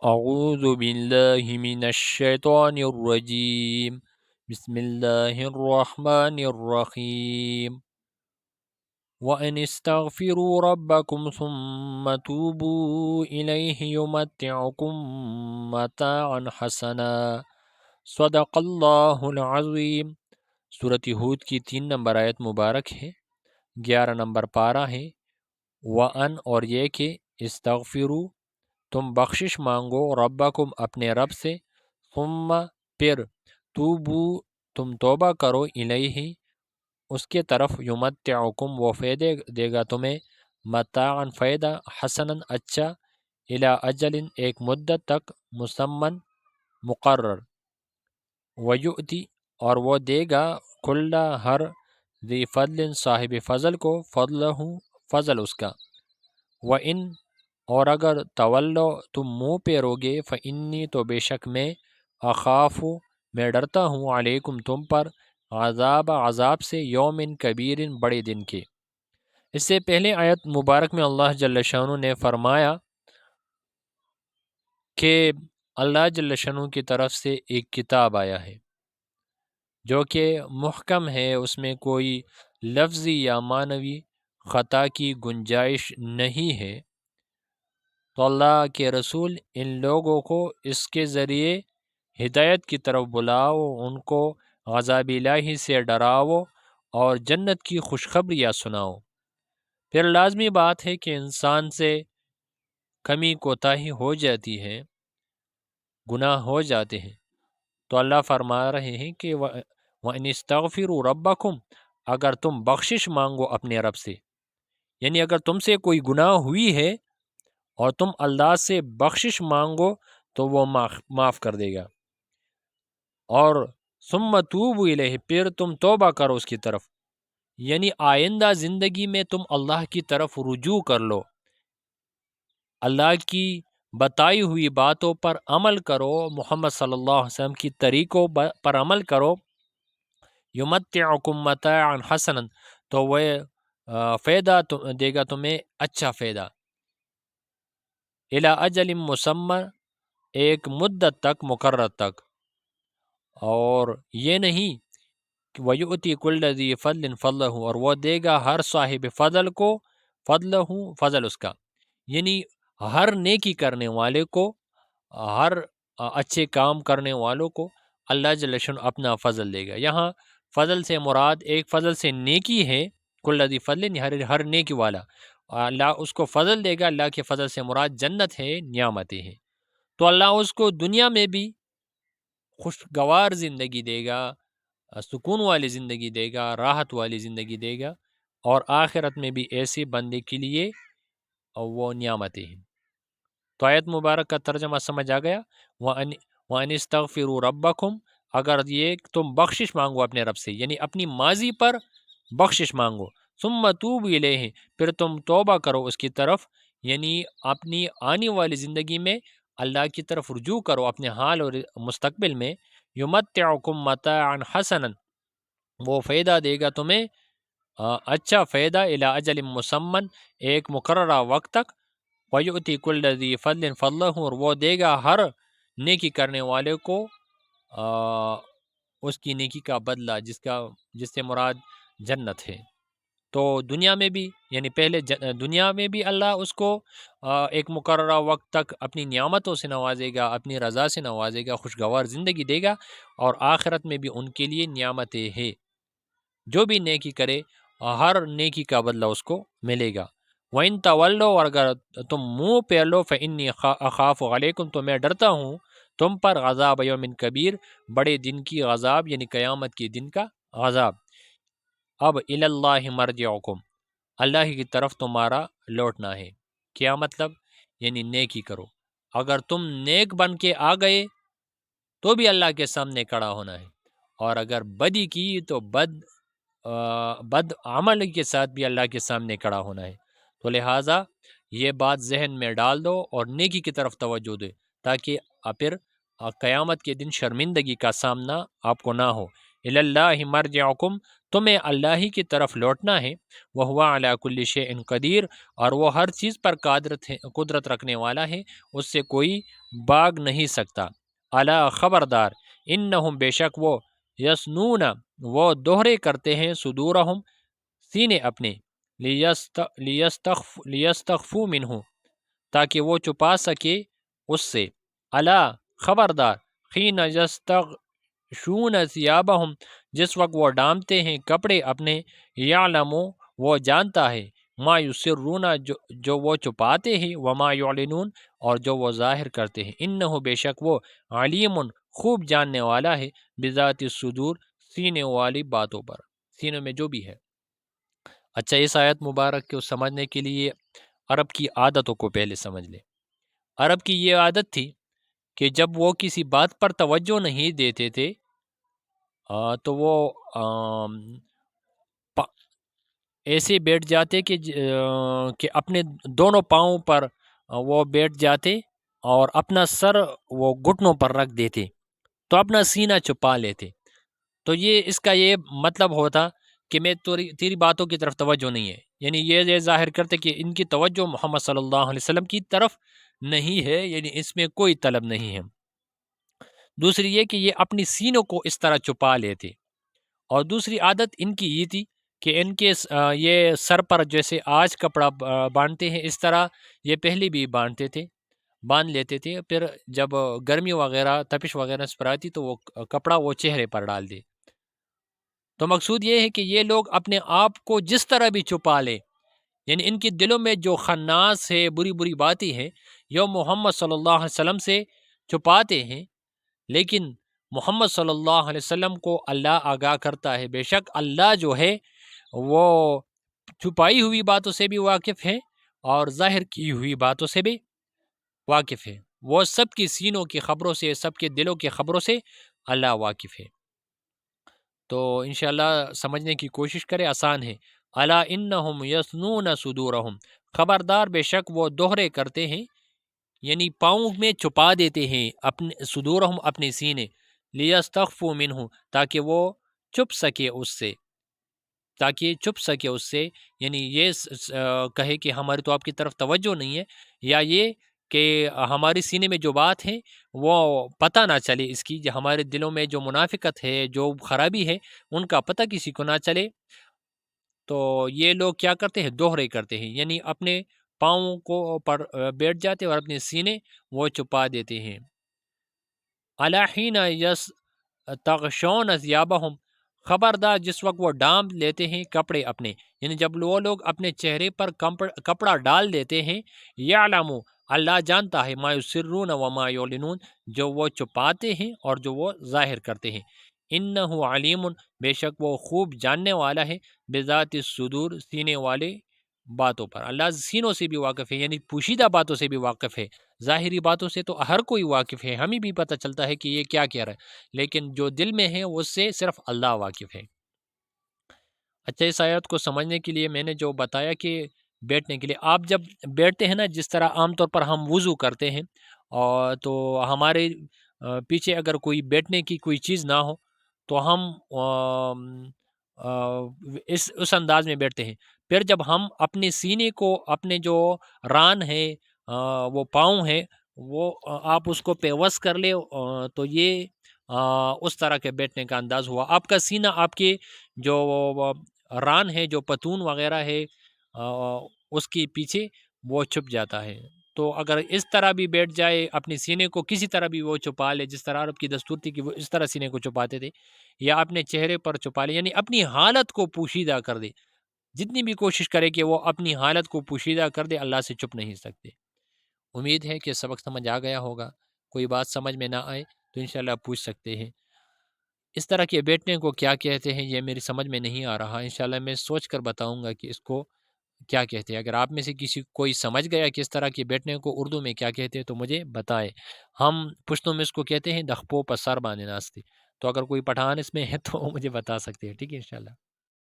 اعوذ باللہ من الشیطان الرجیم بسم اللہ الرحمن الرحیم وَأَنِ اسْتَغْفِرُوا رَبَّكُمْ ثُمَّ تُوبُوا إِلَيْهِ يُمَتِّعْكُمْ مَتَاعًا حَسَنًا صدق اللہ العظیم۔ سورۃ ہود کی 3 نمبر آیت مبارک ہے، 11 نمبر پارہ ہے۔ وَأَن اور یہ کہ استغفروا تم بخشش مانگو ربکم اپنے رب سے، ثم پھر توبو تم توبہ کرو الیہ اس کے طرف، یمتعکم وہ فائدے دے گا تمہیں، متاعن فائدہ، حسناً اچھا، الی اجل ایک مدت تک، مسمن مقرر، ویؤتی اور وہ دے گا کل ہر ذی فضل صاحب فضل کو، فضلہ فضل اس کا، وَإِن اور اگر تولو تم منہ پھیرو گے، فإنی تو بے شک میں، اخاف میں ڈرتا ہوں، علیکم تم پر، عذاب سے، یوم کبیر بڑے دن کے۔ اس سے پہلے آیت مبارک میں اللہ جل شانہ نے فرمایا کہ اللہ جل شانہ کی طرف سے ایک کتاب آیا ہے جو کہ محکم ہے، اس میں کوئی لفظی یا معنوی خطا کی گنجائش نہیں ہے۔ تو اللہ کے رسول ان لوگوں کو اس کے ذریعے ہدایت کی طرف بلاؤ، ان کو عذاب الہی سے ڈراؤ اور جنت کی خوشخبریاں سناؤ۔ پھر لازمی بات ہے کہ انسان سے کمی کوتاہی ہو جاتی ہے، گناہ ہو جاتے ہیں، تو اللہ فرما رہے ہیں کہ وَإِنِ اسْتَغْفِرُوا رَبَّكُمْ اگر تم بخشش مانگو اپنے رب سے، یعنی اگر تم سے کوئی گناہ ہوئی ہے اور تم اللہ سے بخشش مانگو تو وہ معاف کر دے گا، اور ثم توبوا الیہ پھر تم توبہ کرو اس کی طرف، یعنی آئندہ زندگی میں تم اللہ کی طرف رجوع کر لو، اللہ کی بتائی ہوئی باتوں پر عمل کرو، محمد صلی اللہ علیہ وسلم کی طریقوں پر عمل کرو، یمتعکم متاعا حسنا تو وہ فائدہ دے گا تمہیں اچھا فائدہ، الی اجل مسمى ایک مدت تک، مقرر تک، اور یہ نہیں کہ وَيُؤْتِي كُلَّ ذِي فَضْلٍ فَضْلَهُ اور وہ دے گا ہر صاحب فضل کو، فضلہ فضل اس کا، یعنی ہر نیکی کرنے والے کو، ہر اچھے کام کرنے والوں کو اللہ جل شانہ اپنا فضل دے گا۔ یہاں فضل سے مراد ایک فضل سے نیکی ہے، کل ذی فضل ہر نیکی والا، اللہ اس کو فضل دے گا۔ اللہ کے فضل سے مراد جنت ہے، نعمتیں ہیں، تو اللہ اس کو دنیا میں بھی خوشگوار زندگی دے گا، سکون والی زندگی دے گا، راحت والی زندگی دے گا، اور آخرت میں بھی ایسے بندے کے لیے وہ نعمتیں ہیں۔ تو آیت مبارک کا ترجمہ سمجھ آ گیا؟ وَأَنِ اسْتَغْفِرُوا رَبَّكُمْ اگر یہ تم بخشش مانگو اپنے رب سے، یعنی اپنی ماضی پر بخشش مانگو، ثُمَّ تُوبُوا إِلَيْهِ پھر تم توبہ کرو اس کی طرف، یعنی اپنی آنے والی زندگی میں اللہ کی طرف رجوع کرو اپنے حال اور مستقبل میں، یُمَتِّعُکُم مَتَاعًا حَسَنًا وہ فائدہ دے گا تمہیں اچھا فائدہ، الی اجل مسمن ایک مقررہ وقت تک، وَيُؤْتِي كُلَّ ذِي فَضْلٍ فَضْلَهُ اور وہ دے گا ہر نیکی کرنے والے کو اس کی نیکی کا بدلہ، جس سے مراد جنت ہے۔ تو دنیا میں بھی، یعنی پہلے دنیا میں بھی اللہ اس کو ایک مقررہ وقت تک اپنی نعمتوں سے نوازے گا، اپنی رضا سے نوازے گا، خوشگوار زندگی دے گا، اور آخرت میں بھی ان کے لیے نعمتیں ہیں، جو بھی نیکی کرے ہر نیکی کا بدلہ اس کو ملے گا۔ وَإِن تَوَلَّوْا اور اگر تم منہ پھیر لو، فَإِنِّي أَخَافُ عَلَيْكُمْ تو میں ڈرتا ہوں تم پر، عذاب یوم کبیر بڑے دن کی عذاب، یعنی قیامت کے دن کا عذاب۔ اب الی اللہ مرجعکم اللہ کی طرف تمہارا لوٹنا ہے۔ کیا مطلب؟ یعنی نیکی کرو، اگر تم نیک بن کے آ گئے تو بھی اللہ کے سامنے کھڑا ہونا ہے، اور اگر بدی کی تو بد عمل کے ساتھ بھی اللہ کے سامنے کھڑا ہونا ہے۔ تو لہٰذا یہ بات ذہن میں ڈال دو اور نیکی کی طرف توجہ دے، تاکہ پھر قیامت کے دن شرمندگی کا سامنا آپ کو نہ ہو۔ الی اللہ مرجعکم، تمہیں اللہ ہی کی طرف لوٹنا ہے، وہو علی کل شیء قدیر، اور وہ ہر چیز پر قدرت رکھنے والا ہے، اس سے کوئی باگ نہیں سکتا۔ الا خبردار، انہم بے شک وہ، یسنون وہ دوہرے کرتے ہیں، صدورہم سینے اپنے، لیستخفوا منہ تاکہ وہ چھپا سکے اس سے، الا خبردار، حین یستغشون ثیابہم جس وقت وہ ڈانپتے ہیں کپڑے اپنے، یعلمو وہ جانتا ہے، ما یسرون جو وہ چھپاتے ہیں، وما یعلنون اور جو وہ ظاہر کرتے ہیں، انہ بے شک وہ علیم خوب جاننے والا ہے، بذات الصدور سینے والی باتوں پر، سینوں میں جو بھی ہے۔ اچھا، اس آیت مبارک کو سمجھنے کے لیے عرب کی عادتوں کو پہلے سمجھ لیں۔ عرب کی یہ عادت تھی کہ جب وہ کسی بات پر توجہ نہیں دیتے تھے تو وہ ایسے بیٹھ جاتے کہ اپنے دونوں پاؤں پر وہ بیٹھ جاتے اور اپنا سر وہ گھٹنوں پر رکھ دیتے، تو اپنا سینہ چھپا لیتے۔ تو اس کا یہ مطلب ہوتا کہ میں تیری باتوں کی طرف توجہ نہیں ہے، یعنی یہ ظاہر کرتے کہ ان کی توجہ محمد صلی اللہ علیہ وسلم کی طرف نہیں ہے، یعنی اس میں کوئی طلب نہیں ہے۔ دوسری یہ کہ یہ اپنی سینوں کو اس طرح چھپا لیتے، اور دوسری عادت ان کی یہ تھی کہ ان کے یہ سر پر جیسے آج کپڑا باندھتے ہیں، اس طرح یہ پہلے بھی باندھ لیتے تھے، پھر جب گرمی وغیرہ تپش وغیرہ اس پر آتی تو وہ کپڑا وہ چہرے پر ڈال دے۔ تو مقصود یہ ہے کہ یہ لوگ اپنے آپ کو جس طرح بھی چھپا لے، یعنی ان کے دلوں میں جو خناس ہے، بری بری باتیں ہیں، یہ محمد صلی اللہ علیہ وسلم سے چھپاتے ہیں، لیکن محمد صلی اللہ علیہ وسلم کو اللہ آگاہ کرتا ہے، بے شک اللہ جو ہے وہ چھپائی ہوئی باتوں سے بھی واقف ہے اور ظاہر کی ہوئی باتوں سے بھی واقف ہے، وہ سب کی سینوں کی خبروں سے، سب کے دلوں کی خبروں سے اللہ واقف ہے۔ تو انشاءاللہ سمجھنے کی کوشش کرے، آسان ہے۔ الا انہم یثنون صدورہم، خبردار بے شک وہ دوہرے کرتے ہیں، یعنی پاؤں میں چھپا دیتے ہیں اپنے صدورہم اپنے سینے، لیستخفوا منہ تاکہ وہ چھپ سکے اس سے، یعنی یہ کہے کہ ہماری تو آپ کی طرف توجہ نہیں ہے، یا یہ کہ ہماری سینے میں جو بات ہے وہ پتہ نہ چلے اس کی، جو ہمارے دلوں میں جو منافقت ہے، جو خرابی ہے، ان کا پتہ کسی کو نہ چلے۔ تو یہ لوگ کیا کرتے ہیں؟ دوہرے کرتے ہیں، یعنی اپنے پاؤں کو پر بیٹھ جاتے اور اپنے سینے وہ چھپا دیتے ہیں۔ الا حین یستغشون ثیابہم، خبردار جس وقت وہ ڈانپ لیتے ہیں کپڑے اپنے، یعنی جب وہ لوگ اپنے چہرے پر کپڑا ڈال دیتے ہیں، یعلم اللہ جانتا ہے، ما یسرون وما یعلنون جو وہ چھپاتے ہیں اور جو وہ ظاہر کرتے ہیں، انہ علیم بے شک وہ خوب جاننے والا ہے، بذات الصدور سینے والے باتوں پر، اللہ سینوں سے بھی واقف ہے، یعنی پوشیدہ باتوں سے بھی واقف ہے، ظاہری باتوں سے تو ہر کوئی واقف ہے، ہمیں بھی پتہ چلتا ہے کہ یہ کیا کہہ رہا ہے، لیکن جو دل میں ہے اس سے صرف اللہ واقف ہے۔ اچھا، اس آیت کو سمجھنے کے لیے میں نے جو بتایا کہ بیٹھنے کے لیے آپ جب بیٹھتے ہیں نا، جس طرح عام طور پر ہم وضو کرتے ہیں اور تو ہمارے پیچھے اگر کوئی بیٹھنے کی کوئی چیز نہ ہو تو ہم اس انداز میں بیٹھتے ہیں، پھر جب ہم اپنے سینے کو، اپنے جو ران ہے، وہ پاؤں ہے، وہ آپ اس کو پیوس کر لے تو یہ اس طرح کے بیٹھنے کا انداز ہوا، آپ کا سینہ آپ کے جو ران ہے، جو پتون وغیرہ ہے، اس کے پیچھے وہ چھپ جاتا ہے۔ تو اگر اس طرح بھی بیٹھ جائے، اپنے سینے کو کسی طرح بھی وہ چھپا لے، جس طرح عرب کی دستور تھی کہ وہ اس طرح سینے کو چھپاتے تھے، یا اپنے چہرے پر چھپا لے، یعنی اپنی حالت کو پوشیدہ کر دے، جتنی بھی کوشش کرے کہ وہ اپنی حالت کو پوشیدہ کر دے، اللہ سے چھپ نہیں سکتے۔ امید ہے کہ سبق سمجھ آ گیا ہوگا، کوئی بات سمجھ میں نہ آئے تو انشاءاللہ پوچھ سکتے ہیں۔ اس طرح کے بیٹھنے کو کیا کہتے ہیں یہ میری سمجھ میں نہیں آ رہا، انشاءاللہ میں سوچ کر بتاؤں گا کہ اس کو کیا کہتے ہیں۔ اگر آپ میں سے کوئی سمجھ گیا کہ اس طرح کے بیٹھنے کو اردو میں کیا کہتے ہیں تو مجھے بتائے۔ ہم پشتوں میں اس کو کہتے ہیں دخپو پسر بانے ناستے، تو اگر کوئی پٹھان اس میں ہے تو مجھے بتا سکتے ہیں، ٹھیک ہے انشاءاللہ۔